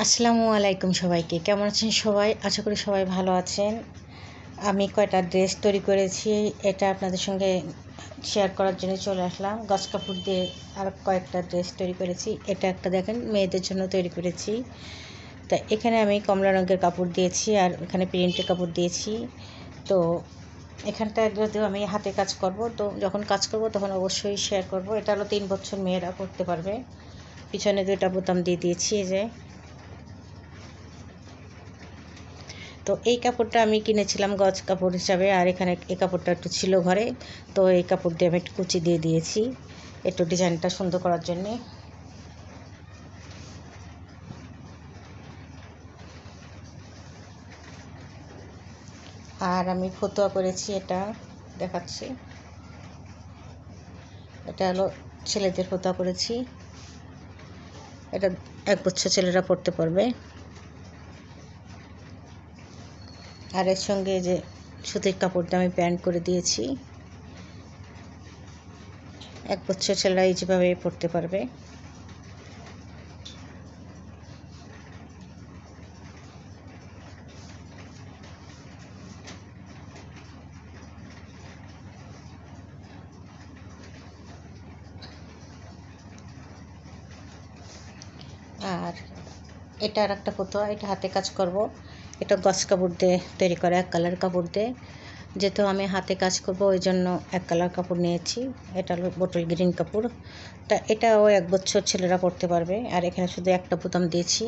আসসালামু আলাইকুম সবাইকে। কেমন আছেন সবাই? আশা করি সবাই ভালো আছেন। আমি কয়টা ড্রেস তৈরি করেছি, এটা আপনাদের সঙ্গে শেয়ার করার জন্য চলে আসলাম। গজ কাপড় দিয়ে আর কয়েকটা ড্রেস তৈরি করেছি। এটা একটা দেখেন মেয়েদের জন্য তৈরি করেছি। তা এখানে আমি কমলা রঙের কাপড় দিয়েছি আর এখানে প্রিন্টের কাপড় দিয়েছি। তো এখানটা যদিও আমি হাতে কাজ করব, তো যখন কাজ করব তখন অবশ্যই শেয়ার করব। এটা হলো 3 বছর মেয়েরা করতে পারবে। পিছনে 2টা বোতাম দিয়ে দিয়েছি এই যে। তো এই কাপড়টা আমি কিনেছিলাম গজ কাপড় হিসাবে, আর এখানে এই কাপড়টা একটু ছিল ঘরে, তো এই কাপড় দিয়ে আমি একটু কুচি দিয়ে দিয়েছি একটু ডিজাইনটা সুন্দর করার জন্যে। আর আমি ফতুয়া করেছি, এটা দেখাচ্ছি। এটা হলো ছেলেদের ফতুয়া করেছি। এটা 1 বছর ছেলেরা পরতে পারবে। আর এর সঙ্গে যে সুতির কাপড়টা আমি প্যান্ট করে দিয়েছি। 1 বছর ছেলেরা যেভাবে পরতে পারবে। আর এটা আর একটা ফতুয়া, এটা হাতে কাজ করব। এটা গজ কাপড় দিয়ে তৈরি করা, 1 কালার কাপড় দিয়ে। যেহেতু আমি হাতে কাজ করব ওই জন্য 1 কালার কাপড় নিয়েছি। এটা হলো বটল গ্রিন কাপড়। তা এটাও 1 বছর ছেলেরা পরতে পারবে। আর এখানে শুধু একটা বোতাম দিয়েছি।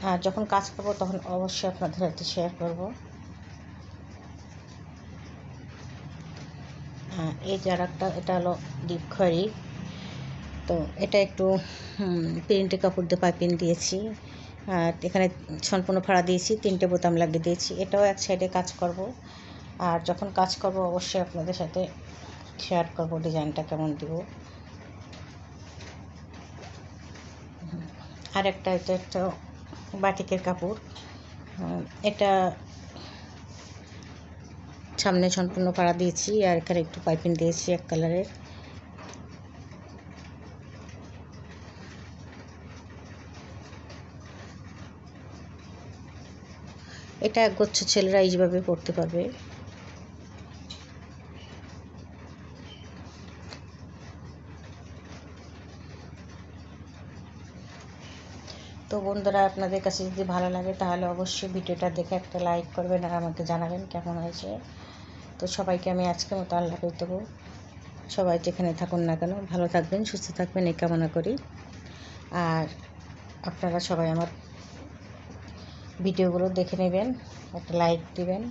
আর যখন কাজ করব তখন অবশ্যই আপনাদের সাথে শেয়ার করব। এই যে আর একটা, এটা হলো ডিপ খয়েরি। তো এটা একটু প্রিন্টের কাপড় দিয়ে পাইপিং দিয়েছি। আর এখানে সম্পূর্ণ ফাড়া দিয়েছি, 3টে বোতাম লাগিয়ে দিয়েছি। এটাও এক সাইডে কাজ করব। আর যখন কাজ করব অবশ্যই আপনাদের সাথে শেয়ার করব ডিজাইনটা কেমন দিব। আর একটা, এটা একটা বাটিকের কাপড়। এটা সামনে সম্পূর্ণ ফাড়া দিয়েছি আর এখানে একটু পাইপিং দিয়েছি 1 কালারের। এটা 1 বছর ছেলেরা এইভাবে পরতে পারবে। তো বন্ধুরা, আপনাদের কাছে যদি ভালো লাগে তাহলে অবশ্যই ভিডিওটা দেখে একটা লাইক করবেন আর আমাকে জানাবেন কেমন হয়েছে। তো সবাইকে আমি আজকের মতো আল্লাহ হাফেজ দেবো। সবাই যেখানে থাকুন না কেন ভালো থাকবেন, সুস্থ থাকবেন এই কামনা করি। আর আপনারা সবাই আমার ভিডিওগুলো দেখে নেবেন, একটা লাইক দিবেন।